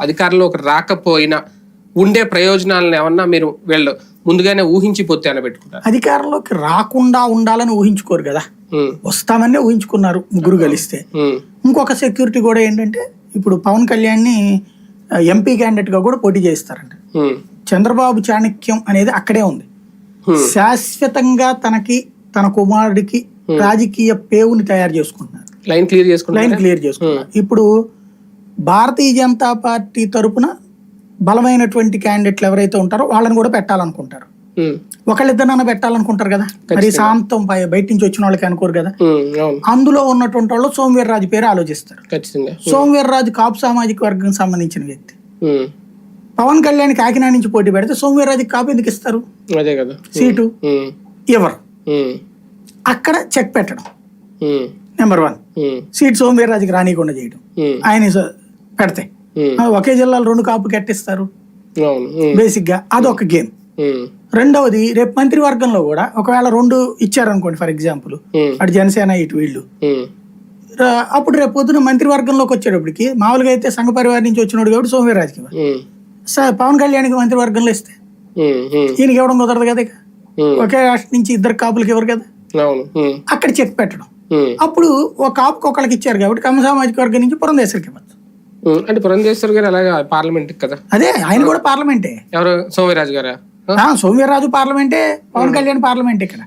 అధికారంలోకి రాకపోయినా ఉండే ప్రయోజనాలను ఏమన్నా మీరు వీళ్ళు ముందుగానే ఊహించిపోతే అని పెట్టుకుంటారు? అధికారంలోకి రాకుండా ఉండాలని ఊహించుకోరు కదా, వస్తామని ఊహించుకున్నారు ముగ్గురు కలిస్తే. ఇంకొక సెక్యూరిటీ కూడా ఏంటంటే, ఇప్పుడు పవన్ కళ్యాణ్ని ఎంపీ క్యాండిడేట్ గా కూడా పోటీ చేస్తారంట. చంద్రబాబు చాణక్యం అనేది అక్కడే ఉంది. శాశ్వతంగా తన కుమారుడికి రాజకీయ పేవుని తయారు చేసుకుంటున్నారు, లైన్ క్లియర్ చేసుకుంటున్నారు. ఇప్పుడు భారతీయ జనతా పార్టీ తరపున బలమైనటువంటి క్యాండిడేట్లు ఎవరైతే ఉంటారో వాళ్ళని కూడా పెట్టాలనుకుంటారు. ఒకళ్ళిద్దరన్నా పెట్టాలనుకుంటారు కదా, మరి శాంతం బయట నుంచి వచ్చిన వాళ్ళకి అనుకోరు కదా. అందులో ఉన్నటువంటి వాళ్ళు సోమవీర్రాజు పేరు ఆలోచిస్తారు. సోమవీర్రాజు కాపు సామాజిక వర్గం సంబంధించిన వ్యక్తి. పవన్ కళ్యాణ్ కాకినాడ నుంచి పోటీ పెడితే సోమవీర్రాజుకి కాపు ఎందుకు ఇస్తారు? సీటు ఎవరు? అక్కడ చెక్ పెట్టడం నెంబర్ 1. సీట్ సోమవీర్రాజుకి రానియకుండా చేయడం. ఆయన పెడితే ఒకే జిల్లాలో 2 కాపు కట్టిస్తారు బేసిక్ గా. అదొక గేమ్. రెండవది, రేపు మంత్రివర్గంలో కూడా ఒకవేళ 2 ఇచ్చారనుకోండి, ఫర్ ఎగ్జాంపుల్ అటు జనసేన ఇటు వీళ్ళు, అప్పుడు రేపు పొద్దున మంత్రివర్గంలోకి వచ్చేటప్పటికి మామూలుగా అయితే సంఘ పరివారం నుంచి వచ్చినోడు కాబట్టి సోమవీర్రాజుకి, పవన్ కళ్యాణ్కి మంత్రివర్గంలో ఇస్తే ఈయనకి ఇవ్వడం కుదరదు కదా. ఒకే రాష్ట్రం నుంచి 2 కాపులకి ఇవ్వరు కదా. అక్కడ చెక్ పెట్టడం. అప్పుడు ఒక కాపుకి ఒకళ్ళకి ఇచ్చారు కాబట్టి కమ్మ సామాజిక వర్గం నుంచి పురంధేశ్వరికి ఇవ్వచ్చు. అంటే పురంధేశ్వర్ గారు అలాగా పార్లమెంట్ కదా, అదే ఆయన కూడా పార్లమెంటే. ఎవరు? సోమవీర్రాజు గారా? సోమవీర్రాజు పార్లమెంటే, పవన్ కళ్యాణ్ పార్లమెంట్ ఇక్కడ.